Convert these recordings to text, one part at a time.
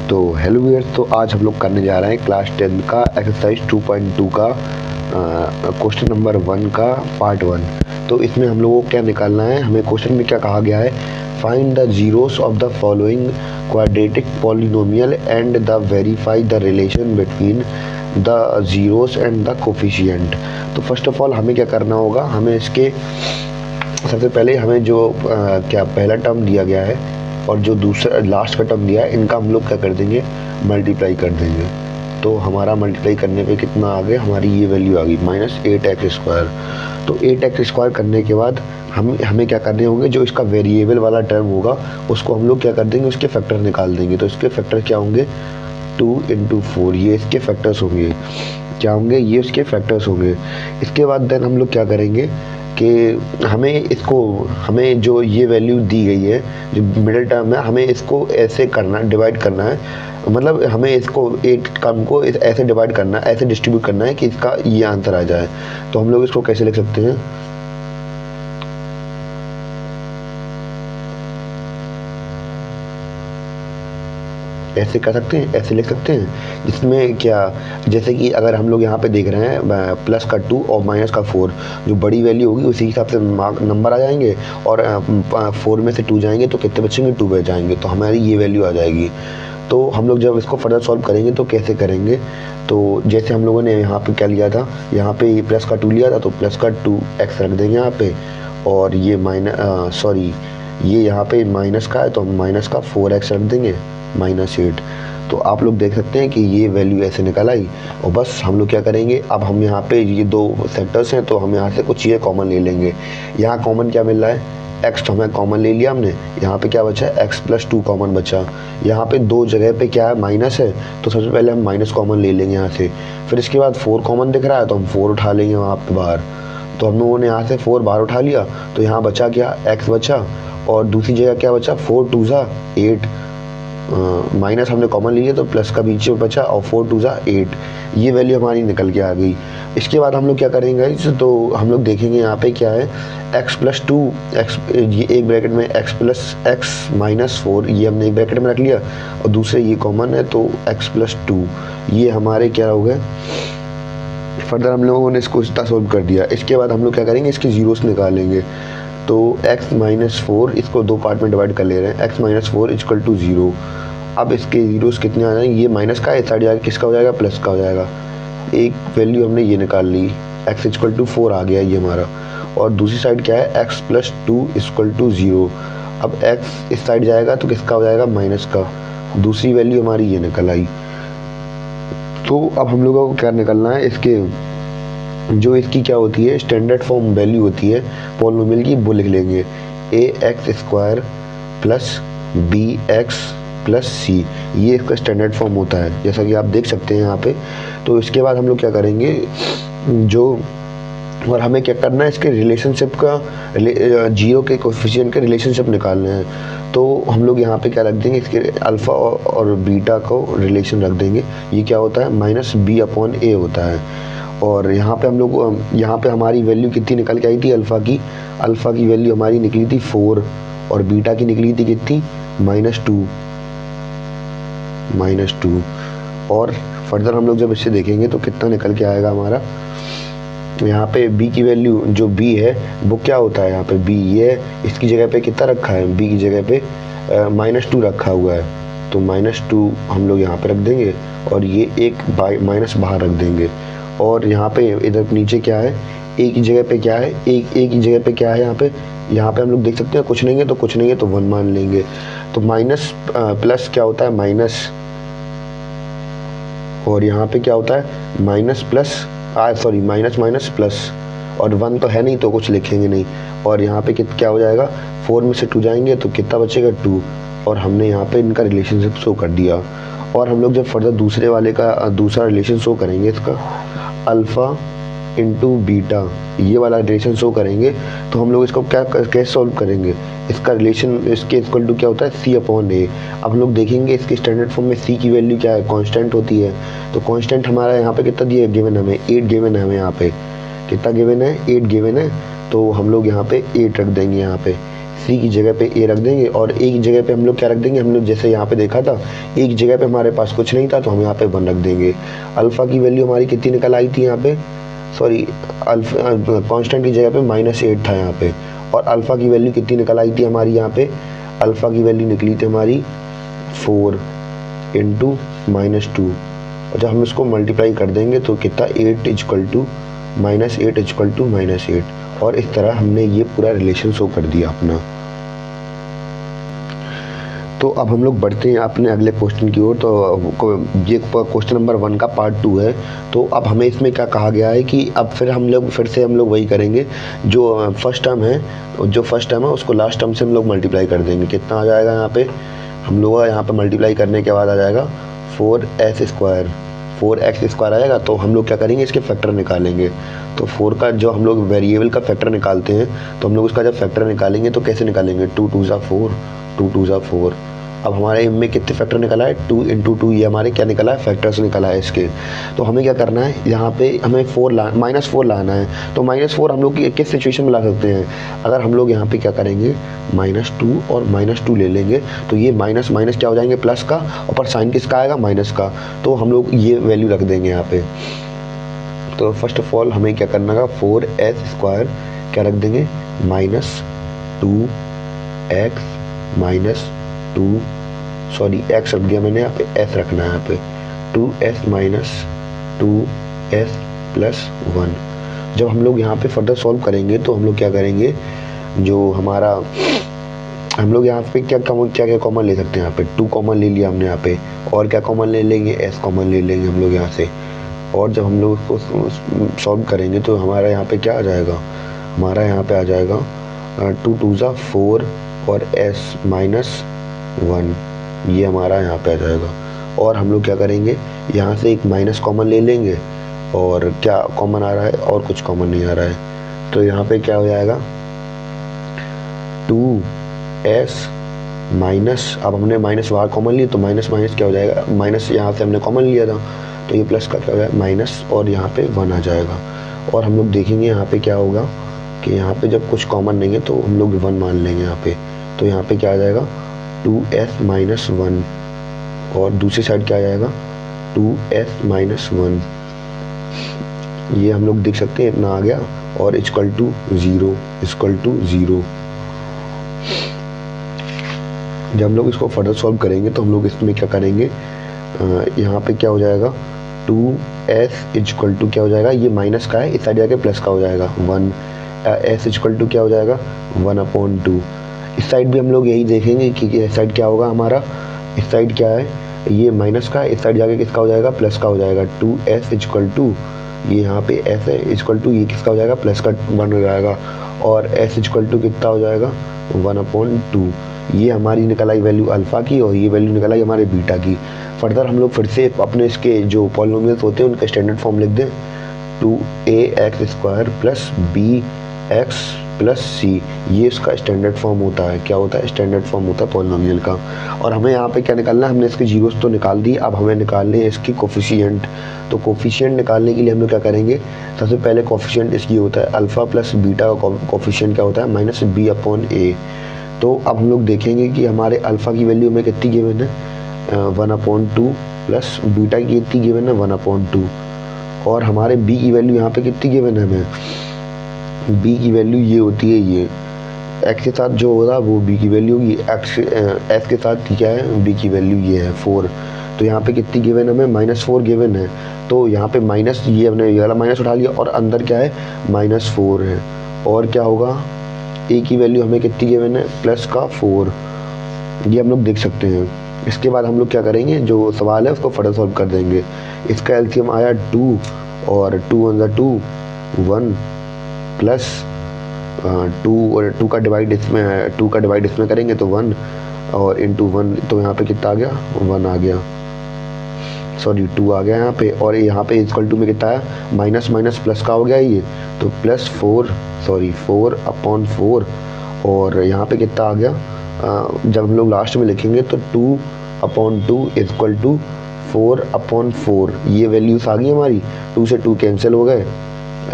तो hello viewers, तो आज हम लोग करने जा रहे हैं क्लास 10 का एक्सरसाइज 2.2 का क्वेश्चन नंबर 1 का पार्ट 1। तो इसमें हम लोगों को क्या निकालना है, हमें क्वेश्चन में क्या कहा गया है, find the zeros of the following quadratic polynomial and the verify the relation between the zeros and the coefficient. तो फर्स्ट ऑफ ऑल हमें क्या करना होगा, हमें इसके सबसे पहले हमें जो क्या पहला टर्म दिया गया है और जो दूसरा लास्ट का टर्म दिया है, इनका हम लोग क्या कर देंगे, मल्टीप्लाई कर देंगे। तो हमारा मल्टीप्लाई करने पे कितना आ गया, हमारी ये वैल्यू आ गई -8x²। तो 8x² करने के बाद हमें क्या करने होंगे, जो इसका वेरिएबल वाला टर्म होगा उसको हम लोग क्या कर देंगे, उसके फैक्टर निकाल देंगे। तो इसके फैक्टर क्या होंगे, 2 × 4, ये इसके फैक्टर्स होंगे। क्या होंगे, ये उसके फैक्टर्स होंगे। इसके बाद देन हम लोग क्या करेंगे कि हमें जो ये वैल्यू दी गई है, जो मिडिल टर्म है, हमें इसको ऐसे करना, डिवाइड करना है। मतलब हमें इसको एक टर्म को ऐसे डिवाइड करना है, ऐसे डिस्ट्रीब्यूट करना है कि इसका ये आंसर आ जाए। तो हम लोग इसको कैसे लिख सकते हैं, ऐसे कर सकते हैं, ऐसे लिख सकते हैं। जिसमें क्या, जैसे कि अगर हम लोग यहाँ पे देख रहे हैं प्लस का 2 और माइनस का 4, जो बड़ी वैल्यू होगी उसी हिसाब से नंबर आ जाएंगे, और 4 में से 2 जाएंगे तो कितने बचेंगे, 2 बच जाएंगे। तो हमारी ये वैल्यू आ जाएगी। तो हम लोग जब इसको फर्दर सॉल्व करेंगे तो कैसे करेंगे, तो जैसे हम लोगों ने यहाँ पे क्या लिया था, यहाँ पे प्लस का 2 लिया था, तो प्लस का 2x रख देंगे यहाँ पे, और ये ये यहाँ पे माइनस का है तो हम माइनस का 4x रख देंगे, -8। तो आप लोग देख सकते हैं कि ये वैल्यू ऐसे निकल आई। और बस हम लोग क्या करेंगे, अब हम यहाँ पे ये दो सेक्टर्स हैं तो हम यहाँ से कुछ चीज़ें कॉमन ले लेंगे। यहाँ कॉमन क्या मिल रहा है, x, तो हमें कॉमन ले लिया हमने। यहाँ पे क्या बचा है, x+2 कॉमन बचा। यहाँ पे दो जगह पे क्या है, माइनस है, तो सबसे पहले हम माइनस कॉमन ले लेंगे यहाँ से। फिर इसके बाद 4 कॉमन दिख रहा है तो हम 4 उठा लेंगे वहाँ पे बाहर। तो हम लोगों ने यहाँ से 4 बाहर उठा लिया, तो यहाँ बचा क्या, x बचा, और दूसरी जगह क्या बचा, 4 2 = 8, माइनस हमने कॉमन लिया तो प्लस का बीच में बचा, और 4 2 = 8। ये वैल्यू हमारी निकल के आ गई। इसके बाद हम लोग क्या करेंगे, तो हम लोग देखेंगे यहाँ पे क्या है, x+2, ये एक ब्रैकेट में x+x-4, ये हमने एक ब्रैकेट में रख लिया, और दूसरे ये कॉमन है तो x+2, ये हमारे क्या हो गए। फर्दर हम लोगों ने इसको इतना सोल्व कर दिया। इसके बाद हम लोग क्या करेंगे, इसके जीरोस निकालेंगे। तो x-4, इसको दो पार्ट में डिवाइड कर ले रहे हैं, x-4 = 0। अब इसके जीरोस कितने आ जाएंगे, ये माइनस का इस साइड जाएगा, किसका हो जाएगा, प्लस का हो जाएगा। एक वैल्यू हमने ये निकाल ली, x = 4 आ गया ये हमारा, और दूसरी साइड क्या है, x+2 = 0। अब x इस साइड जाएगा तो किसका हो जाएगा, माइनस का। दूसरी वैल्यू हमारी ये निकल आई। तो अब हम लोगों को क्या निकलना है, इसके जो इसकी क्या होती है, स्टैंडर्ड फॉर्म वैल्यू होती है पॉलिनोमियल की, वो लिख लेंगे, ax² + bx + c, ये इसका स्टैंडर्ड फॉर्म होता है, जैसा कि आप देख सकते हैं यहाँ पे। तो इसके बाद हम लोग क्या करेंगे, और हमें क्या करना है, इसके रिलेशनशिप का, जीरो के कोएफिशिएंट के रिलेशनशिप निकालने हैं। तो हम लोग यहाँ पे क्या रख देंगे, इसके अल्फ़ा और बीटा को रिलेशन रख देंगे। ये क्या होता है, -b/a होता है। और यहाँ पे हम लोग, यहाँ पे हमारी वैल्यू कितनी निकल के आई थी, अल्फ़ा की वैल्यू हमारी निकली थी 4, और बीटा की निकली थी कितनी, -2। और फर्दर हम लोग जब इससे देखेंगे तो कितना निकल के आएगा हमारा। यहाँ पे b की वैल्यू, जो b है वो क्या होता है, यहाँ पे b, ये इसकी जगह पे कितना रखा है, b की जगह पे -2 रखा हुआ है, तो -2 हम लोग यहाँ पे रख देंगे, और ये एक माइनस बाहर रख देंगे। और यहाँ पे इधर नीचे क्या है, a की जगह पे क्या है, a की जगह पे क्या है, यहाँ पे हम लोग देख सकते हैं, कुछ नहीं है तो 1 मान लेंगे। तो माइनस प्लस क्या होता है, माइनस, और यहाँ पे क्या होता है, माइनस माइनस प्लस, और 1 तो है नहीं तो कुछ लिखेंगे नहीं। और यहाँ पे क्या हो जाएगा, 4 में से 2 जाएंगे तो कितना बचेगा, 2। और हमने यहाँ पे इनका रिलेशनशिप शो कर दिया। और हम लोग जब फर्दर दूसरे वाले का दूसरा रिलेशन शो करेंगे, इसका अल्फ़ा × बीटा, ये वाला रिलेशन शो करेंगे, तो हम लोग इसको कैसे सॉल्व करेंगे, इसका रिलेशन इसके इक्वल टू क्या होता है, c/a। अब हम लोग देखेंगे इसके स्टैंडर्ड फॉर्म में c की वैल्यू क्या है, कांस्टेंट होती है। तो कांस्टेंट हमारा यहाँ पे कितना दिया है, गिवन हमें 8 गिवन है, हमें यहाँ पे कितना गिवन है, 8 गिवन है। तो हम लोग यहाँ पे 8 रख देंगे यहाँ पे। सी की जगह पे ए रख देंगे और ए की जगह पे हम लोग क्या रख देंगे, हम लोग जैसे यहाँ पे देखा था ए की जगह पे हमारे पास कुछ नहीं था तो हम यहाँ पे 1 रख देंगे। अल्फ़ा की वैल्यू हमारी कितनी निकल आई थी यहाँ पे, सॉरी अल्फ़ा कांस्टेंट की जगह पे -8 था यहाँ पे, और अल्फ़ा की वैल्यू कितनी निकल आई थी हमारी यहाँ पे, अल्फ़ा की वैल्यू निकली थी हमारी 4 × -2, और जब हम इसको मल्टीप्लाई कर देंगे तो कितना 8 = -8 और इस तरह हमने ये पूरा रिलेशन शो कर दिया अपना। तो अब हम लोग बढ़ते हैं अपने अगले क्वेश्चन की ओर। तो ये क्वेश्चन नंबर 1 का पार्ट 2 है। तो अब हमें इसमें क्या कहा गया है कि अब फिर से हम लोग वही करेंगे, जो फर्स्ट टर्म है उसको लास्ट टर्म से हम लोग मल्टीप्लाई कर देंगे। कितना आ जाएगा यहाँ पे, हम लोग यहाँ पे मल्टीप्लाई करने के बाद आ जाएगा 4x² आएगा। तो हम लोग क्या करेंगे, इसके फैक्टर निकालेंगे। तो 4 का जो हम लोग वेरिएबल का फैक्टर निकालते हैं, तो हम लोग उसका जब फैक्टर निकालेंगे तो कैसे निकालेंगे, 2 × 2 = 4, 2 × 2 = 4। अब हमारे में कितने फैक्टर निकला है, 2 × 2, ये हमारे क्या निकला है, फैक्टर्स निकला है इसके। तो हमें क्या करना है, यहाँ पे हमें -4 लाना है। तो -4 हम लोग किस सिचुएशन में ला सकते हैं, अगर हम लोग यहाँ पे क्या करेंगे, -2 और -2 ले लेंगे तो ये माइनस माइनस क्या हो जाएंगे, प्लस का, और साइन किसका आएगा, माइनस का। तो हम लोग ये वैल्यू रख देंगे यहाँ पे। तो फर्स्ट ऑफ ऑल हमें क्या करना है, 4s² क्या रख देंगे, x रख दिया मैंने, यहाँ पे s रखना है, यहाँ पे 2s - 2s + 1। जब हम लोग यहाँ पे फर्दर सॉल्व करेंगे तो हम लोग क्या करेंगे, जो हमारा हम लोग यहाँ पे क्या कॉमन ले सकते हैं, यहाँ पे 2 कॉमन ले लिया हमने यहाँ पे, और क्या कॉमन ले लेंगे, s कॉमन ले लेंगे हम लोग यहाँ से। और जब हम लोग उसको सॉल्व करेंगे तो हमारा यहाँ पे क्या आ जाएगा, हमारा यहाँ पे आ जाएगा 2 × 2 = 4 और s - 1, ये हमारा यहाँ पे आ जाएगा। और हम लोग क्या करेंगे, यहाँ से एक माइनस कॉमन ले लेंगे, और क्या कॉमन आ रहा है, और कुछ कॉमन नहीं आ रहा है। तो यहाँ पे क्या हो जाएगा, 2s - अब हमने माइनस बाहर कॉमन ली तो माइनस माइनस क्या हो जाएगा, माइनस यहाँ से हमने कॉमन लिया था तो ये प्लस का क्या हो जाएगा, माइनस, और यहाँ पे 1 आ जाएगा। और हम लोग देखेंगे यहाँ पे क्या होगा कि यहाँ पे जब कुछ कॉमन नहीं है तो हम लोग 1 मान लेंगे यहाँ पे। तो यहाँ पे क्या आ जाएगा, 2s - 1, और दूसरी साइड क्या आ जाएगा, 2s - 1, ये हम लोग देख सकते हैं इतना आ गया, और = 0। जब हम लोग इसको फर्दर सॉल्व करेंगे तो हम लोग इसमें क्या करेंगे, यहाँ पे क्या हो जाएगा, 2s = क्या हो जाएगा, ये माइनस का है, इस साइड जाके प्लस का हो जाएगा 1, s = क्या हो जाएगा, 1/2। इस साइड भी हम लोग यही देखेंगे कि इस साइड क्या होगा हमारा, इस साइड क्या है, ये माइनस का है, इस साइड जाके किसका हो जाएगा, प्लस का हो जाएगा। 2s = ये यहाँ पे s है, = ये किसका हो जाएगा, प्लस का 1 हो जाएगा, और s = कितना हो जाएगा, 1/2। ये हमारी निकल आई वैल्यू अल्फ़ा की, और ये वैल्यू निकल आई हमारे बीटा की। फर्दर हम लोग फिर से अपने इसके जो पॉलिनोमियल्स होते हैं उनका स्टैंडर्ड फॉर्म लिख दें, 2ax² + bx + c, ये इसका स्टैंडर्ड फॉर्म होता है। क्या होता है, स्टैंडर्ड फॉर्म होता है पॉलिनोमियल का। और हमें यहाँ पे क्या निकालना है, हमने इसके जीरोस तो निकाल दी, अब हमें निकालने हैं इसकी कोफिशिएंट। तो कोफिशिएंट निकालने के लिए हम लोग क्या करेंगे, सबसे पहले कोफिशिएंट इसकी होता है अल्फ़ा + बीटा का कोफिशिएंट क्या होता है, -b/a। तो अब हम लोग देखेंगे कि हमारे अल्फ़ा की वैल्यू में कितनी गिवन है, 1/2, प्लस बीटा की कितनी गिवन है, 1/2, और हमारे b की वैल्यू यहाँ पे कितनी गिवन है, हमें b की वैल्यू ये होती है, ये x के साथ जो होगा वो b की वैल्यू होगी, s के साथ क्या है, b की वैल्यू ये है 4। तो यहाँ पे कितनी गिवन है, हमें -4 गिवन है। तो यहाँ पे माइनस, ये हमने ये वाला माइनस उठा लिया, और अंदर क्या है, -4 है। और क्या होगा, a की वैल्यू हमें कितनी गिवन है, प्लस का 4, ये हम लोग देख सकते हैं। इसके बाद हम लोग क्या करेंगे, जो सवाल है उसको फर्दर सॉल्व कर देंगे। इसका एलसीएम आया 2, और 2 × 2 = 1, प्लस 2 और 2 का डिवाइड इसमें करेंगे तो 1, और इंटू 1, तो यहाँ पे कितना आ गया, 1 आ गया, सॉरी 2 आ गया यहाँ पे। और यहाँ पे = में कितना आया, माइनस माइनस प्लस का हो गया ये, तो +4/4, और यहाँ पे कितना आ गया, जब हम लोग लास्ट में लिखेंगे तो 2/2 = 4/4, ये वैल्यूज आ गई हमारी, 2 से 2 कैंसिल हो गए,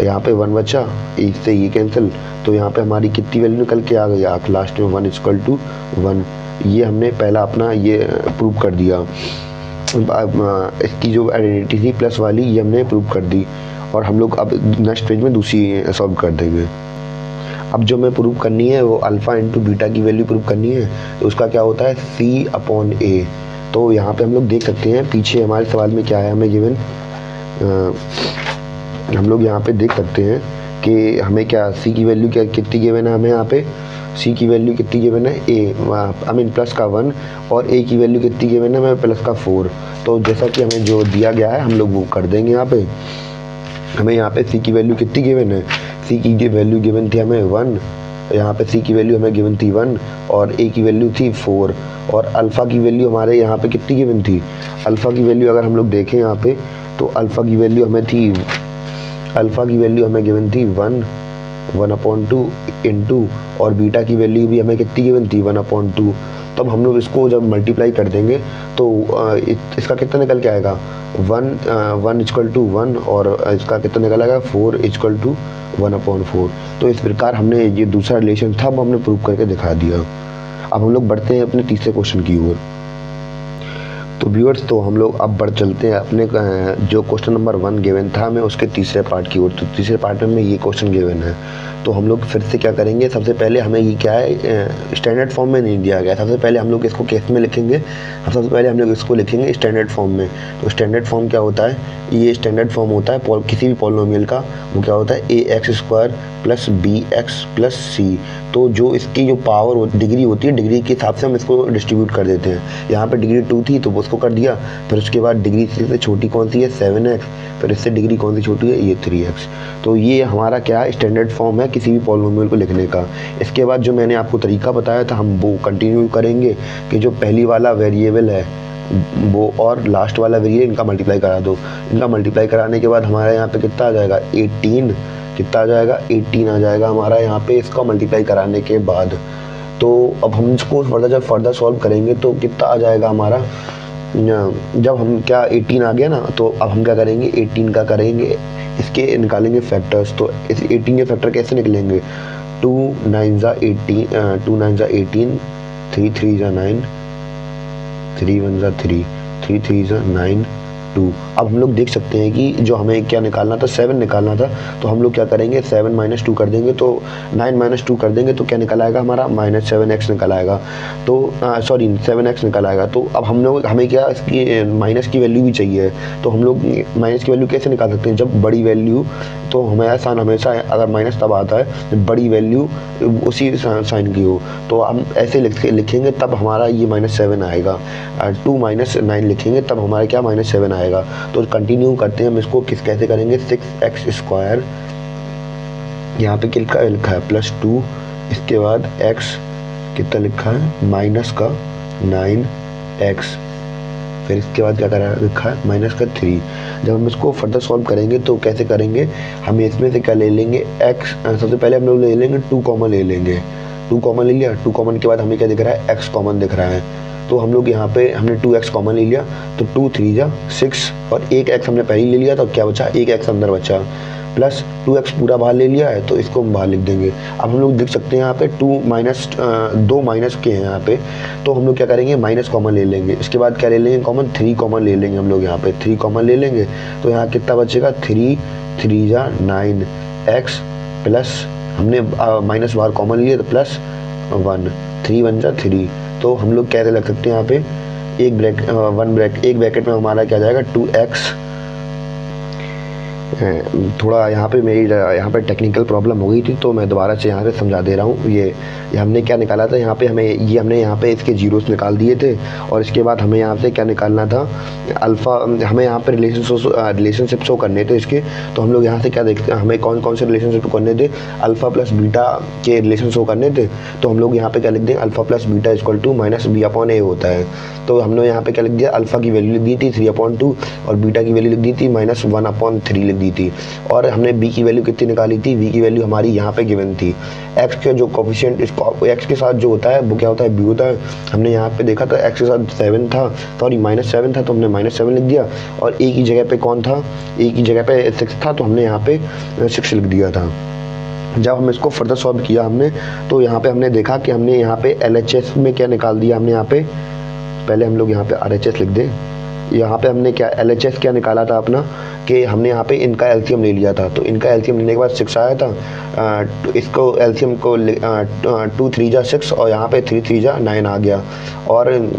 यहाँ पे 1 बचा, इससे ये कैंसिल, तो यहाँ पे हमारी कितनी वैल्यू निकल के आ गई लास्ट में 1 इक्वल टू 1। ये हमने पहला अपना ये प्रूव कर दिया। इसकी जो आइडेंटिटी थी प्लस वाली, ये हमने प्रूव कर दी। और हम लोग अब नेक्स्ट पेज में दूसरी सॉल्व कर देंगे। अब जो हमें प्रूव करनी है वो अल्फ़ा इंटू बीटा की वैल्यू प्रूव करनी है। तो उसका क्या होता है C/A। तो यहाँ पे हम लोग देख सकते हैं पीछे हमारे सवाल में क्या है हमें गिवन। हम लोग यहाँ पे देख सकते हैं कि हमें क्या C की वैल्यू क्या कितनी गिवन है, हमें यहाँ पे C की वैल्यू कितनी गिवन है A प्लस का 1, और A की वैल्यू कितनी गिवन है हमें प्लस का 4। तो जैसा कि हमें जो दिया गया है हम लोग वो कर देंगे। यहाँ पे हमें यहाँ पे C की वैल्यू कितनी गिवन है, C की वैल्यू गिवन थी हमें 1, यहाँ पे C की वैल्यू हमें गिवन थी 1 और A की वैल्यू थी 4। और अल्फ़ा की वैल्यू हमारे यहाँ पे कितनी गिवन थी, अल्फ़ा की वैल्यू अगर हम लोग देखें यहाँ पे तो अल्फ़ा की वैल्यू हमें गिवन थी 1/2 इंटू, और बीटा की वैल्यू भी हमें कितनी गिवन थी 1/2। तब हम लोग इसको जब मल्टीप्लाई कर देंगे तो इसका कितना निकल के आएगा 1 इक्वल टू 1, और इसका कितना निकल आएगा 4 इक्वल टू 1/4। तो इस प्रकार हमने ये दूसरा रिलेशन था वो हमने प्रूव करके दिखा दिया। अब हम लोग बढ़ते हैं अपने तीसरे क्वेश्चन की ओर। तो व्यूअर्स, तो हम लोग अब बढ़ चलते हैं अपने जो क्वेश्चन नंबर 1 गिवन था हमें उसके तीसरे पार्ट की ओर। तो तीसरे पार्ट में ये क्वेश्चन गिवन है। तो हम लोग फिर से क्या करेंगे, सबसे पहले हमें ये क्या है स्टैंडर्ड फॉर्म में नहीं दिया गया। सबसे पहले हम लोग इसको केस में लिखेंगे, सबसे पहले हम लोग इसको लिखेंगे स्टैंडर्ड फॉर्म में। तो स्टैंडर्ड फॉर्म क्या होता है, ये स्टैंडर्ड फॉर्म होता है किसी भी पॉलिनोमियल का। वो क्या होता है ax² plus bx plus c। तो जो इसकी जो पावर डिग्री होती है, डिग्री के हिसाब से हम इसको डिस्ट्रीब्यूट कर देते हैं। यहाँ पे डिग्री 2 थी तो उसको कर दिया, फिर उसके बाद डिग्री से छोटी कौन सी है 7x, फिर इससे डिग्री कौन सी छोटी है ये 3x। तो ये हमारा क्या स्टैंडर्ड फॉर्म है किसी भी पॉलिनोमियल को लिखने का। इसके बाद जो मैंने आपको तरीका बताया था हम वो कंटिन्यू करेंगे कि जो पहली वाला वेरिएबल है वो और लास्ट वाला वेरिएबल इनका मल्टीप्लाई करा दो। इनका मल्टीप्लाई कराने के बाद हमारे यहाँ पे कितना आ जाएगा 18, कितना आ जाएगा 18 आ जाएगा हमारा यहाँ पे इसका मल्टीप्लाई कराने के बाद। तो अब हम इसको फर्दर सॉल्व करेंगे तो कितना आ जाएगा हमारा, जब हम क्या 18 आ गया ना, तो अब हम क्या करेंगे 18 का करेंगे इसके निकालेंगे फैक्टर्स। तो इस 18 के फैक्टर कैसे निकलेंगे, 2 9 18, 3 3 9, 3 1 3, 3 3 9 2। अब हम लोग देख सकते हैं कि जो हमें क्या निकालना था 7 निकालना था। तो हम लोग क्या करेंगे 7 - 2 कर देंगे, तो 9 - 2 कर देंगे तो क्या निकल आएगा हमारा -7x निकल आएगा। तो 7x निकल आएगा। तो अब हम लोग हमें क्या इसकी माइनस की वैल्यू भी चाहिए। तो हम लोग माइनस की वैल्यू कैसे निकाल सकते हैं, जब बड़ी वैल्यू, तो हमेशा अगर माइनस तब आता है जब बड़ी वैल्यू उसी साइन की हो। तो हम ऐसे लिखेंगे तब हमारा ये -7 आएगा। 2 - 9 लिखेंगे तब हमारा क्या -7 आएगा। तो कंटिन्यू करते हैं हम इसको, कैसे करेंगे 6x², यहाँ पे क्या लिखा है +2, इसके बाद x कितना लिखा है माइनस का 9x, फिर इसके बाद क्या लिखा है -3। जब हम इसको फर्दर सॉल्व करेंगे तो कैसे करेंगे, हम इसमें से क्या ले लेंगे x, सबसे पहले हम लोग ले लेंगे 2 कॉमन ले लेंगे। 2 कॉमन ले लिया, 2 कॉमन के बाद हमें क्या दिख रहा है x कॉमन दिख रहा है। तो हम लोग यहाँ पे हमने 2x कॉमन ले लिया, तो 2 3 जा 6, और एक x हमने पहले ले लिया तो क्या बचा, एक x अंदर बचा, प्लस 2x पूरा बाहर ले लिया है तो इसको हम बाहर लिख देंगे। अब हम लोग देख सकते हैं यहाँ पे 2 माइनस के हैं यहाँ पे, तो हम लोग क्या करेंगे माइनस कॉमन ले लेंगे। इसके बाद क्या ले लेंगे कॉमन, 3 कॉमन ले लेंगे हम लोग यहाँ पे, 3 कॉमन ले लेंगे। तो यहाँ कितना बचेगा 3 3 जा 9x, प्लस हमने माइनस बाहर कॉमन लिए तो प्लस 1, 3 1 जा 3। तो हम लोग कैसे लग सकते हैं यहाँ पे एक ब्रैकेट में हमारा क्या जाएगा 2x। थोड़ा यहाँ पे मेरी यहाँ पे टेक्निकल प्रॉब्लम हो गई थी तो मैं दोबारा से यहाँ से समझा दे रहा हूँ। ये हमने क्या निकाला था यहाँ पे, हमने यहाँ पे इसके जीरोस निकाल दिए थे, और इसके बाद हमें यहाँ से क्या निकालना था अल्फ़ा, हमें यहाँ पे रिलेशनशिप शो करने थे इसके। तो हम लोग यहाँ से क्या देखते हैं हमें कौन कौन से रिलेशनशिप करने थे, अल्फ़ा प्लस बीटा के रिलेशन शो करने थे। तो हम लोग यहाँ पे क्या लिख दें, alpha plus beta equal to -b/a होता है। तो हमने यहाँ पे क्या लिख दिया, अल्फ़ा की वैल्यू लिख दी थी 3/2 और बीटा की वैल्यू लिख दी थी -1/3 लिख दी की थी। और हमने b की वैल्यू कितनी निकाली थी, v की वैल्यू हमारी यहाँ पे गिवन थी। x के जो कोफिशिएंट इसको x के साथ जो होता है वो क्या होता है, b होता है। हमने यहाँ पे देखा था x के साथ 7 था, सॉरी -7 था, तो हमने -7 लिख दिया। और a की जगह पे कौन था, a की जगह पे 6 था, तो हमने यहाँ पे 6 लिख दिया था। जब हम इसको फर्दर सॉल्व किया हमने, तो यहाँ पे हमने देखा कि हमने यहाँ पे LHS में क्या निकाल दिया हमने यहाँ पे, पहले हम लोग यहाँ पे RHS लिख दें। यहाँ पे हमने क्या LHS क्या निकाला था अपना, कि हमने यहाँ पे इनका एलसीएम ले लिया था। तो इनका एलसीएम लेने के बाद 6 आया था, तो इसको एलसीएम को 2 3 जा 6 और यहाँ पे 3 3 जा 9 आ गया। और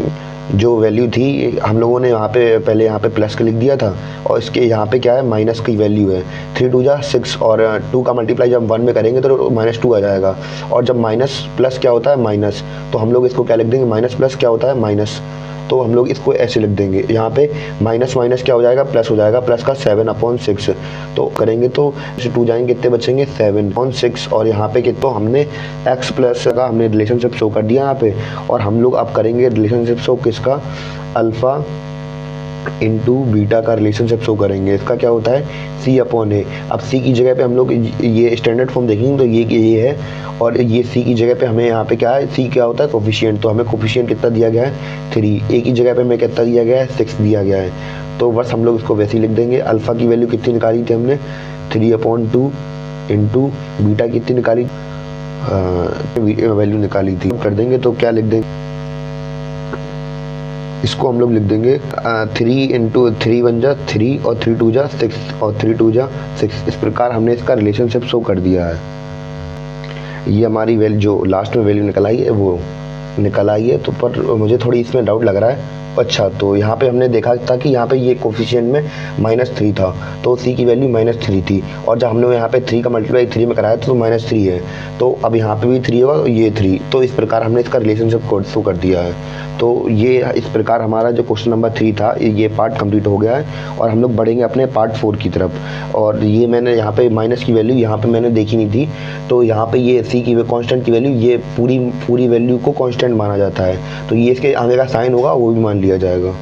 जो वैल्यू थी हम लोगों ने यहाँ पे पहले यहाँ पे प्लस का लिख दिया था, और इसके यहाँ पे क्या है माइनस की वैल्यू है। 3 2 जा 6 और 2 का मल्टीप्लाई जब 1 में करेंगे तो -2 आ जाएगा। और जब माइनस प्लस क्या होता है माइनस, तो हम लोग इसको क्या लिख देंगे, माइनस प्लस क्या होता है माइनस, तो हम लोग इसको ऐसे लिख देंगे। यहाँ पे माइनस माइनस क्या हो जाएगा, प्लस हो जाएगा, प्लस का 7/6। तो करेंगे तो 2 जाएंगे, कितने बचेंगे 7/6। और यहाँ पे कितना हमने x प्लस का हमने रिलेशनशिप शो कर दिया यहाँ पे। और हम लोग अब करेंगे रिलेशनशिप शो किसका, अल्फ़ा इंटू बीटा का रिलेशनशिप शो करेंगे। इसका क्या होता है C/A। अब C की जगह पे हम लोग ये स्टैंडर्ड फॉर्म देखेंगे तो ये है, और ये C की जगह पे हमें यहाँ पे क्या है, C क्या होता है कोफिशिएंट। तो हमें कोफिशिएंट कितना दिया गया है 3, A की जगह पे हमें कितना दिया गया है 6 दिया गया है। तो बस हम लोग इसको वैसे ही लिख देंगे। अल्फ़ा की वैल्यू कितनी निकाली थी हमने 3/2 इंटू बीटा कितनी निकाली वैल्यू निकाली थी, कर देंगे तो क्या लिख देंगे, इसको हम लोग लिख देंगे 3 इंटू 3 1 जा 3 और 3 2 जा 6 और 3 2 जा 6। इस प्रकार हमने इसका रिलेशनशिप शो कर दिया है। ये हमारी वैल्यू जो लास्ट में वैल्यू निकल आई है वो निकल आई है। तो पर मुझे थोड़ी इसमें डाउट लग रहा है। अच्छा, तो यहाँ पे हमने देखा था कि यहाँ पे ये कोफिशिएंट में -3 था, तो C की वैल्यू -3 थी। और जब हमने यहाँ पे 3 का मल्टीप्लाई 3 में कराया तो -3 है, तो अब यहाँ पे भी 3 होगा और ये 3। तो इस प्रकार हमने इसका रिलेशनशिप कोड शो कर दिया है। तो ये इस प्रकार हमारा जो क्वेश्चन नंबर 3 था ये पार्ट कंप्लीट हो गया है। और हम लोग बढ़ेंगे अपने पार्ट 4 की तरफ। और ये मैंने यहाँ पे माइनस की वैल्यू यहाँ पे मैंने देखी नहीं थी, तो यहाँ पे ये C की कांस्टेंट की वैल्यू, ये पूरी वैल्यू को कांस्टेंट माना जाता है, तो ये इसके आगे का साइन होगा वो भी मान लिया जाएगा।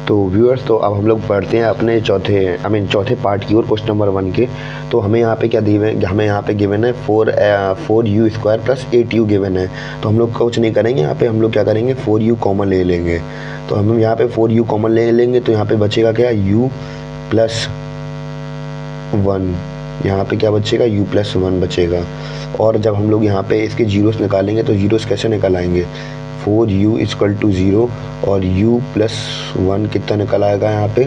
तो व्यूअर्स, तो अब हम लोग पढ़ते हैं अपने चौथे पार्ट की ओर, क्वेश्चन नंबर 1 के। तो हमें यहाँ पे क्या गिवन, हमें यहाँ पे गिवन है 4u² + 8u गिवन है। तो हम लोग कुछ नहीं करेंगे, यहाँ पे हम लोग क्या करेंगे 4u कॉमन ले लेंगे। तो हम यहाँ पे 4u कॉमन ले लेंगे, तो यहाँ पे बचेगा क्या u + 1, यहाँ पे क्या बचेगा u + 1 बचेगा। और जब हम लोग यहाँ पे इसके जीरोस निकालेंगे तो जीरोस कैसे निकल आएंगे, 4u = 0 और u + 1 कितना निकल आएगा यहाँ पे,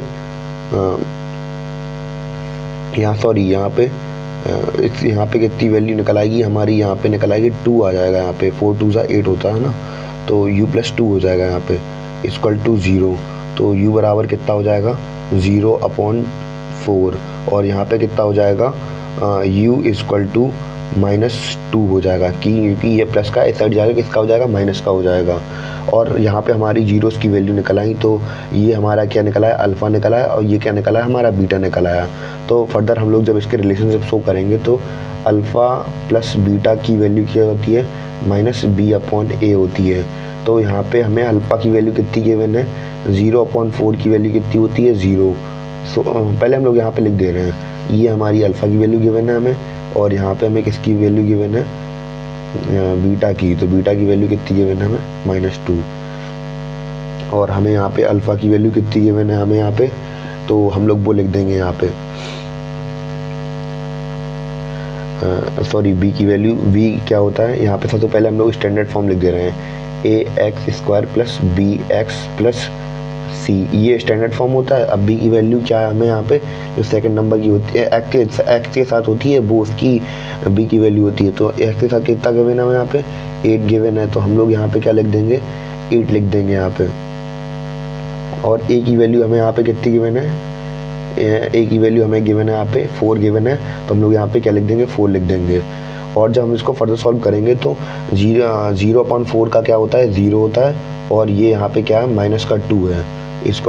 यहाँ पे कितनी वैल्यू निकल आएगी हमारी, यहाँ पे निकल आएगी 2 आ जाएगा। यहाँ पे 4 2 = 8 होता है ना, तो u + 2 हो जाएगा यहाँ पे = 0। तो u बराबर कितना हो जाएगा 0/4। और यहाँ पे कितना हो जाएगा u = -2 हो जाएगा, क्योंकि ये प्लस का इस साइड जाएगा, किसका हो जाएगा माइनस का हो जाएगा। और यहाँ पे हमारी जीरोस की वैल्यू निकल आई, तो ये हमारा क्या निकला है अल्फ़ा निकला है, और ये क्या निकला है हमारा बीटा निकला है। तो फर्दर हम लोग जब इसके रिलेशनशिप शो करेंगे तो अल्फ़ा + बीटा की वैल्यू क्या होती है -b/a होती है। तो यहाँ पे हमें अल्फ़ा की वैल्यू कितनी गिवन है 0/4 की वैल्यू कितनी होती है 0। सो पहले हम लोग यहाँ पे लिख दे रहे हैं, ये हमारी अल्फ़ा की वैल्यू गिवन है हमें, और यहाँ पे हमें किसकी वैल्यू गिवन है बीटा की। तो बीटा की वैल्यू कितनी गिवन है हमें -2। और हमें यहाँ पे अल्फ़ा की वैल्यू कितनी गिवन है हमें यहाँ पे, तो हम लोग वो लिख देंगे यहाँ पे बी की वैल्यू, बी क्या होता है यहाँ पे सबसे पहले हम लोग स्टैंडर्ड फॉर्म लिख दे रहे हैं ax² + bx + c, ये स्टैंडर्ड फॉर्म होता है। अब b की वैल्यू क्या है हमें यहाँ पे जो सेकंड नंबर की होती है x के साथ होती है, वो उसकी b की वैल्यू होती है। तो x के साथ कितना गिवन है यहाँ पे 8 गिवन है, तो हम लोग यहाँ पे क्या लिख देंगे 8 लिख देंगे यहाँ पे। और a की वैल्यू हमें यहाँ पे कितनी गिवन है, a की वैल्यू हमें गिवन है यहाँ पे 4 गिवन है, तो हम लोग यहाँ पे क्या लिख देंगे 4 लिख देंगे। और जब हम इसको फर्दर सॉल्व करेंगे तो 0/4 का क्या होता है 0 होता है, और ये यहाँ पे क्या है -2 है =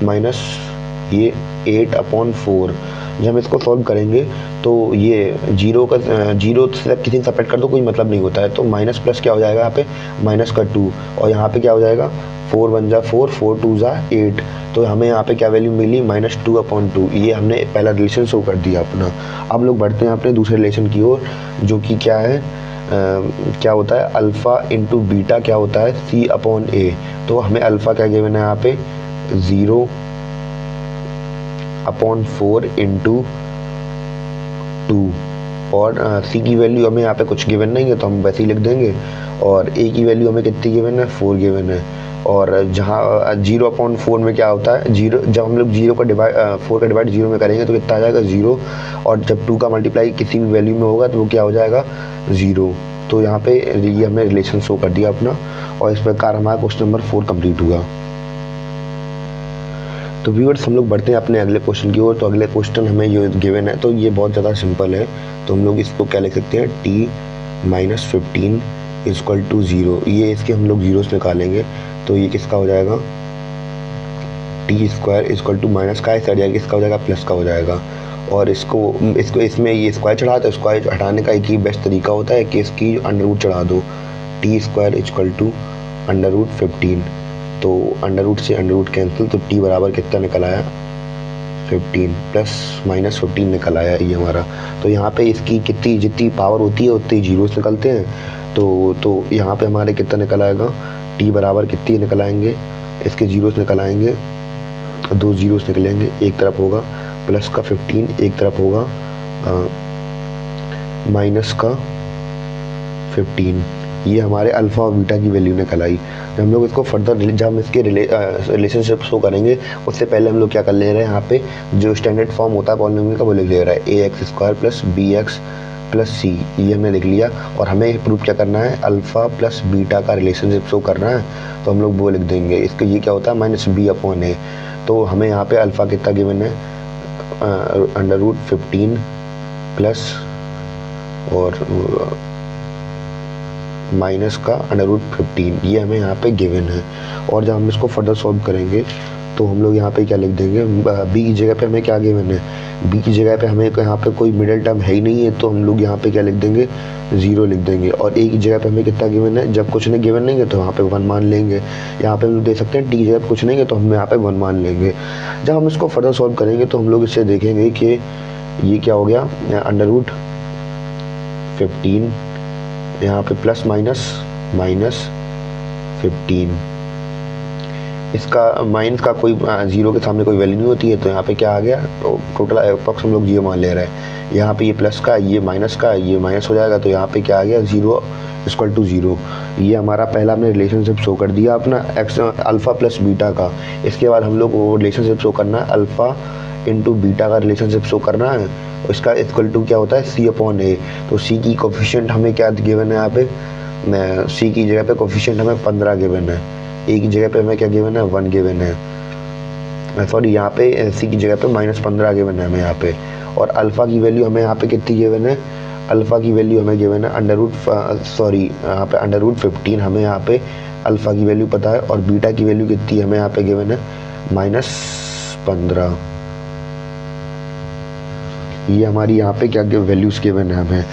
-8/4। जब हम इसको सॉल्व करेंगे तो ये जीरो से किसी से सेपरेट कर दो, कोई मतलब नहीं होता है। तो माइनस प्लस क्या हो जाएगा यहाँ पे, माइनस का 2, और यहाँ पे क्या हो जाएगा 4 1 जा 4, 4 2 जा 8। तो हमें यहाँ पे क्या वैल्यू मिली, -2/2। ये हमने पहला रिलेशन शो कर दिया अपना। अब लोग बढ़ते हैं अपने दूसरे रिलेशन की ओर, जो कि क्या है, क्या होता है, अल्फ़ा इंटू बीटा क्या होता है, C/A। तो हमें अल्फ़ा क्या गिवन है यहाँ पे, 0/4 इंटू 2, और C की वैल्यू हमें यहाँ पे कुछ गिवन नहीं है तो हम वैसे ही लिख देंगे, और A की वैल्यू हमें कितनी गिवन है, 4 गिवन है। और जहाँ 0/4 में क्या होता है, 0, जब हम लोग 4 का डिवाइड 0 में करेंगे तो कितना आ जाएगा, 0, और जब 2 का मल्टीप्लाई किसी भी वैल्यू में होगा तो वो क्या हो जाएगा, 0। तो यहाँ पे ये हमने रिलेशन शो कर दिया अपना, और इस प्रकार हमारा क्वेश्चन नंबर 4 कंप्लीट हुआ। तो व्यूअर्स हम लोग बढ़ते हैं अपने अगले क्वेश्चन की ओर। तो अगले क्वेश्चन हमें ये गिवन है, तो ये बहुत ज़्यादा सिंपल है। तो हम लोग इसको क्या लिख सकते हैं, t - 15 = 0। ये इसके हम लोग जीरोस निकालेंगे, तो ये किसका हो जाएगा, t² = माइनस का साइड जाएगा, किसका हो जाएगा, प्लस का हो जाएगा। और इसमें ये स्क्वायर चढ़ा, तो स्क्वायर हटाने का एक ही बेस्ट तरीका होता है कि इसकी अंडर रूट चढ़ा दो, t² = √15। तो अंडर रूट से अंडर रूट कैंसिल, तो t बराबर कितना निकल आया, 15 ± 15 निकल आया ये हमारा। तो यहाँ पे इसकी जितनी पावर होती है उतनी जीरोस निकलते हैं। तो यहाँ पे हमारे कितना निकल आएगा, t बराबर कितनी निकल आएंगे, इसके जीरोस निकल आएंगे, 2 जीरोस निकलेंगे, एक तरफ होगा प्लस का 15, एक तरफ होगा माइनस का 15। ये हमारे अल्फ़ा और बीटा की वैल्यू निकल आई। जब हम लोग इसको फर्दर, जब हम इसके रिलेशनशिप शो करेंगे उससे पहले हम लोग क्या कर ले रहे हैं, यहाँ पे जो स्टैंडर्ड फॉर्म होता है पॉलिनोमियल का वो लिख ले रहा है, ax² + bx + c। ये हमने लिख लिया, और हमें प्रूफ क्या करना है, अल्फ़ा प्लस बीटा का रिलेशनशिप शो करना है। तो हम लोग वो लिख देंगे, इसका ये क्या होता है, -b/a। तो हमें यहाँ पे अल्फ़ा कितना गिवन है, √15 प्लस और माइनस का √15, ये हमें यहाँ पे गिवन है। और जब हम इसको फर्दर सॉल्व करेंगे तो हम लोग यहाँ पे क्या लिख देंगे, b की जगह पे हमें क्या गिवन है, b की जगह पे हमें यहाँ पे कोई मिडिल टर्म है ही नहीं है, तो हम लोग यहाँ पे क्या लिख देंगे, 0 लिख देंगे। और a की जगह पे हमें कितना गिवन है, जब कुछ नहीं गिवन नहीं है तो यहाँ पे 1 मान लेंगे। यहाँ पे हम लोग दे सकते हैं t की जगह पे कुछ नहीं है तो हम यहाँ पे 1 मान लेंगे। जब हम इसको फर्दर सॉल्व करेंगे तो हम लोग इससे देखेंगे कि ये क्या हो गया, √15, यहाँ पे प्लस माइनस 15, इसका माइनस का कोई 0 के सामने कोई वैल्यू नहीं होती है, तो यहाँ पे क्या आ गया, तो टोटल अप्रॉक्स हम लोग 0 मान ले रहे हैं। यहाँ पे ये प्लस का, ये माइनस का, ये माइनस हो जाएगा, तो यहाँ पे क्या आ गया, 0 = 0। ये हमारा पहला हमने रिलेशनशिप शो कर दिया अपना अल्फ़ा प्लस बीटा का। इसके बाद हम लोग वो रिलेशनशिप शो करना है, अल्फ़ा इंटू बीटा का रिलेशनशिप शो करना है। इसका इक्वल टू क्या होता है, C/A। तो C की कोफिशिएंट हमें क्या गिवन है, यहाँ पे C की जगह पे कोफिशिएंट हमें 15 गिवन है, A की जगह पे हमें क्या गिवन है, 1 गिवन है, सॉरी यहाँ पे C की जगह पे -15 गिवन है हमें यहाँ पे। और अल्फ़ा की वैल्यू हमें यहाँ पे कितनी गिवन है, अल्फ़ा की वैल्यू हमें गिवन है यहाँ पे √15 हमें यहाँ पे अल्फ़ा की वैल्यू पता है, और बीटा की वैल्यू कितनी हमें यहाँ पे गिवन है, -15। ये हमारी यहाँ पे क्या वैल्यूज़ गिवन है हमें।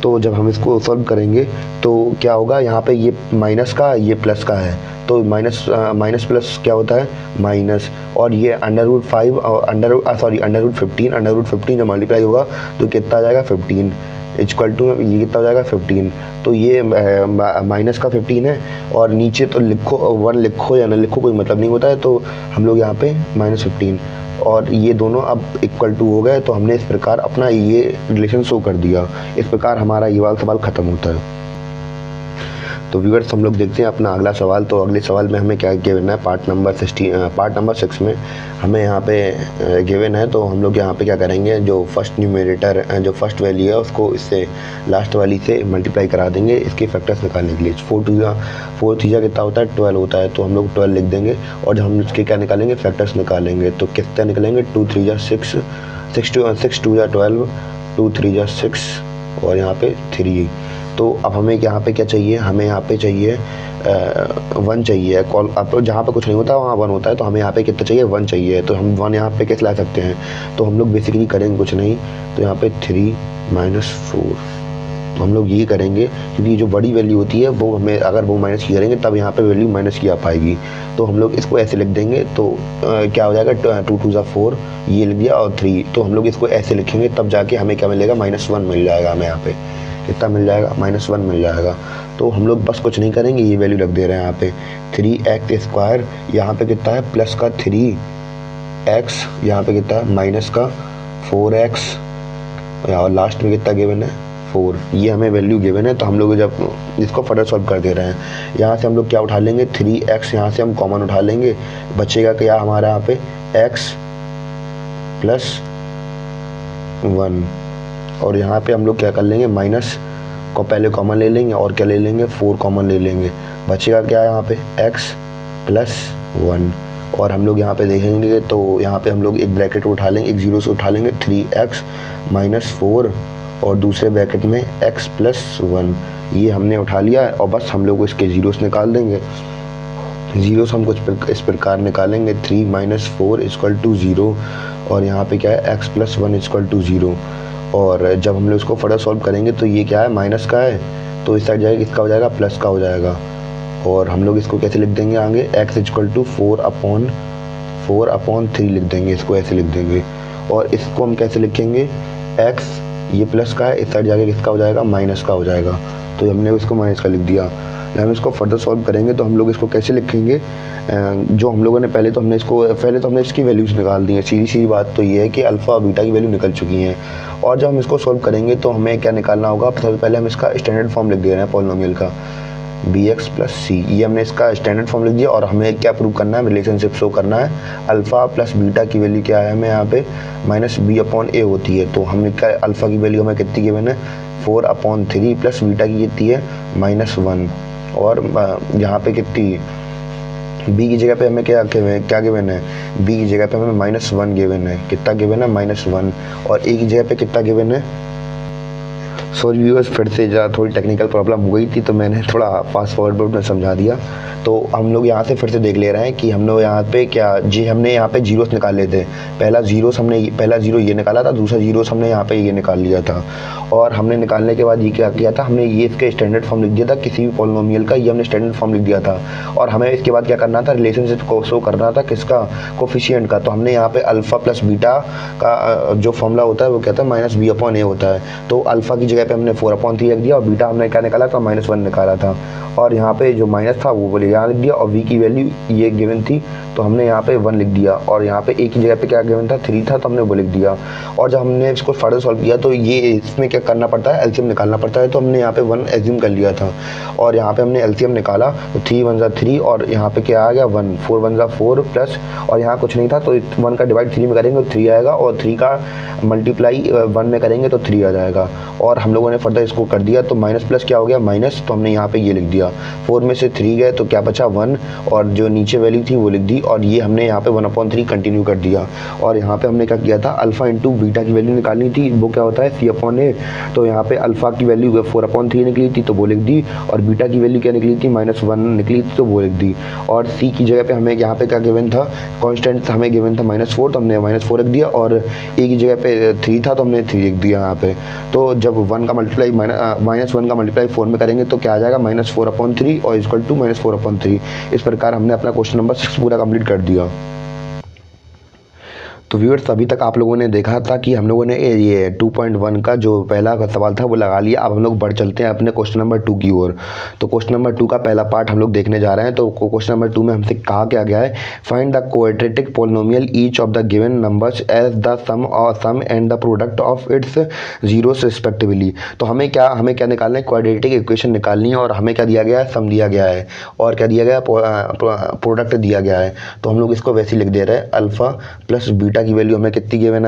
तो जब हम इसको सॉल्व करेंगे तो क्या होगा, यहाँ पे ये माइनस का, ये प्लस का है, तो माइनस प्लस क्या होता है, माइनस, और ये √5 और √15 जब मल्टीप्लाई होगा तो कितना आ जाएगा, 15 इक्वल टू, ये कितना हो जाएगा, 15। तो ये माइनस का 15 है, और नीचे तो लिखो 1 लिखो या ना लिखो कोई मतलब नहीं होता है, तो हम लोग यहाँ पे -15, और ये दोनों अब इक्वल टू हो गए। तो हमने इस प्रकार अपना ये रिलेशन शो कर दिया। इस प्रकार हमारा ये वाला सवाल ख़त्म होता है। तो व्यूअर्स हम लोग देखते हैं अपना अगला सवाल। तो अगले सवाल में हमें क्या गिवन है, पार्ट नंबर 6 में हमें यहाँ पे गिवन है। तो हम लोग यहाँ पे क्या करेंगे, जो फर्स्ट न्यूमरेटर जो फर्स्ट वैल्यू है उसको इससे लास्ट वाली से मल्टीप्लाई करा देंगे इसके फैक्टर्स निकालने के लिए। 4 3 कितना होता है, 12 होता है, तो हम लोग 12 लिख देंगे, और जब हम इसके क्या निकालेंगे, फैक्टर्स निकालेंगे, तो कितना निकलेंगे, 2 3 6 6 2 12 2 3 6 और यहाँ पे 3। तो अब हमें यहाँ पे क्या चाहिए, हमें यहाँ पे चाहिए 1 चाहिए, कॉल आप जहाँ पे कुछ नहीं होता वहाँ 1 होता है, तो हमें यहाँ पे कितना चाहिए 1 चाहिए, तो हम 1 यहाँ पे कैसे ला सकते हैं, तो हम लोग बेसिकली करेंगे कुछ नहीं, तो यहाँ पे 3 - 4, तो हम लोग यही करेंगे क्योंकि जो बड़ी वैल्यू होती है वो हमें अगर वो माइनस की करेंगे तब यहाँ पे वैल्यू माइनस की आ पाएगी, तो हम लोग इसको ऐसे लिख देंगे, तो क्या हो जाएगा 2 × 2 = 4 ये लिख दिया और 3, तो हम लोग इसको ऐसे लिखेंगे तब जाके हमें क्या मिलेगा -1 मिल जाएगा, हमें यहाँ पे कितना मिल जाएगा -1 मिल जाएगा। तो हम लोग बस कुछ नहीं करेंगे, ये वैल्यू रख दे रहे हैं यहाँ पे 3x², यहाँ पे कितना है प्लस का 3x, यहाँ पे कितना है माइनस का 4x, और लास्ट में कितना गिवन है 4, ये हमें वैल्यू गिवन है। तो हम लोग जब इसको फर्दर सॉल्व कर दे रहे हैं, यहाँ से हम लोग क्या उठा लेंगे 3x, यहाँ से हम कॉमन उठा लेंगे, बचेगा क्या हमारा यहाँ पे x + 1, और यहाँ पे हम लोग क्या कर लेंगे माइनस को पहले कॉमन ले लेंगे और क्या ले लेंगे 4 कॉमन ले लेंगे, बचेगा क्या यहाँ पे x + 1, और हम लोग यहाँ पे देखेंगे तो यहाँ पे हम लोग एक ब्रैकेट उठा लेंगे, एक जीरो से उठा लेंगे 3x - 4 और दूसरे ब्रैकेट में x + 1, ये हमने उठा लिया है, और बस हम लोग इसके जीरोस निकाल देंगे। जीरोस हम कुछ इस प्रकार निकालेंगे 3 - 4 = 0, और यहाँ पे क्या है x + 1 = 0, और जब हम लोग इसको फर्दर सॉल्व करेंगे तो ये क्या है माइनस का है, तो इस साइड जाएगा किसका हो जाएगा प्लस का हो जाएगा, और हम लोग इसको कैसे लिख देंगे आगे x = 4/3 लिख देंगे, इसको ऐसे लिख देंगे, और इसको हम कैसे लिखेंगे x ये प्लस का है, इस साइड जाके किसका हो जाएगा माइनस का हो जाएगा, तो हमने इसको माइनस का लिख दिया। हम इसको फर्दर सॉल्व करेंगे तो हम लोग इसको कैसे लिखेंगे, जो हम लोगों ने पहले तो हमने इसकी वैल्यूज़ निकाल दी है, सीधी बात तो ये है कि अल्फ़ा और बीटा की वैल्यू निकल चुकी हैं, और जब हम इसको सॉल्व करेंगे तो हमें क्या निकालना होगा, सबसे पहले हम इसका स्टैंडर्ड फॉर्म लिख दे रहे हैं पॉलिनोमियल का bx + c, ये हमने इसका स्टैंडर्ड फॉर्म लिख दिया, और हमें क्या प्रूव करना है रिलेशनशिप शो करना है, अल्फ़ा + बीटा की वैल्यू क्या है हमें यहाँ पे -b/a होती है, तो हमने क्या अल्फ़ा की वैल्यू हमें कितनी गिवन है 4/3 प्लस बीटा की कितनी है -1, और यहाँ पे कितनी b की जगह पे हमें क्या गिवन है, b की जगह पे हमें -1 गिवन है, कितना गिवन है -1, और a की जगह पे कितना गिवन है, सॉरी व्यूअर्स फिर से ज़रा थोड़ी टेक्निकल प्रॉब्लम हो गई थी तो मैंने थोड़ा फास्ट फॉरवर्ड में समझा दिया। तो हम लोग यहाँ से फिर से देख ले रहे हैं कि हम लोग यहाँ पे हमने यहाँ पे जीरोस निकाल लिए थे, पहला जीरो ये निकाला था, दूसरा जीरोस हमने यहाँ पे ये निकाल लिया था, और हमने निकालने के बाद ये क्या किया था, हमने ये इसके स्टैंडर्ड फॉर्म लिख दिया था, किसी भी पॉलिनोमियल का ये हमने स्टैंडर्ड फॉर्म लिख दिया था, और हमें इसके बाद क्या करना था रिलेशनशिप को शो करना था किसका कोफिशिएंट का, तो हमने यहाँ पे अल्फ़ा + बीटा का जो फॉर्मूला होता है वो कहता है -b/a होता है, तो अल्फ़ा की जगह पे हमने 4/3 रख दिया, और बीटा हमने क्या निकाला था -1 निकाला था, और यहाँ पे जो माइनस था वो बोले यहाँ लिख दिया, और v की वैल्यू ये गिवन थी तो हमने यहाँ पे 1 लिख दिया, और यहाँ पे a की जगह पे क्या गिवन था 3 था तो हमने वो लिख दिया, और जब हमने इसको फर्दर सॉल्व किया तो ये इसमें क्या करना पड़ता है एलसीएम निकालना पड़ता है, तो हमने यहाँ पे 1 एज्यूम कर लिया था, और यहाँ पे हमने एलसीएम निकाला तो 3 × 1 = 3, और यहाँ पे क्या आ गया 1, 4 × 1 = 4 प्लस, और यहाँ कुछ नहीं था तो 1 का डिवाइड 3 में करेंगे तो 3 आएगा, और 3 का मल्टीप्लाई 1 में करेंगे तो 3 आ जाएगा, और हम लोगों ने फर्दर इसको कर दिया तो माइनस प्लस क्या हो गया माइनस, तो हमने यहाँ पे ये लिख दिया, 4 में से 3 गए तो क्या बचा 1, और जो नीचे वैल्यू थी वो लिख दी, और ये हमने यहाँ पे 1/3 कंटिन्यू कर दिया, और यहाँ पे हमने क्या किया था अल्फ़ा × बीटा की वैल्यू निकालनी थी, वो क्या होता है c/a, तो यहाँ पे अल्फ़ा की वैल्यू 4/3 निकली थी तो वो लिख दी, और बीटा की वैल्यू क्या निकली थी -1 निकली थी तो वो लिख दी, और c की जगह पे हमें यहाँ पे क्या गिवन था कांस्टेंट हमें गिवन था -4 तो हमने -4 रख दिया, और a की जगह पे 3 था तो हमने 3 लिख दिया यहाँ पे, तो जब 1 का मल्टीप्लाई -1 का मल्टीप्लाई 4 में करेंगे तो क्या आ जाएगा -4/3 और = -4/3, इस प्रकार हमने अपना क्वेश्चन नंबर 6 पूरा कंप्लीट कर दिया। तो व्यूअर्स अभी तक आप लोगों ने देखा था कि हम लोगों ने ये 2.1 का जो पहला सवाल था वो लगा लिया, अब हम लोग बढ़ चलते हैं अपने क्वेश्चन नंबर 2 की ओर। तो क्वेश्चन नंबर 2 का पहला पार्ट हम लोग देखने जा रहे हैं। तो क्वेश्चन नंबर 2 में हमसे कहा क्या गया है, find the quadratic polynomial each of the given numbers as the sum and the product of its zeroes respectively. तो हमें क्या निकालना है, क्वाड्रेटिक इक्वेशन निकालनी है, और हमें क्या दिया गया है, सम दिया गया है, और क्या दिया गया प्रोडक्ट दिया गया है। तो हम लोग इसको वैसे ही लिख दे रहे हैं, अल्फ़ा + बीटा की वैल्यू हमें कितनी गिवन है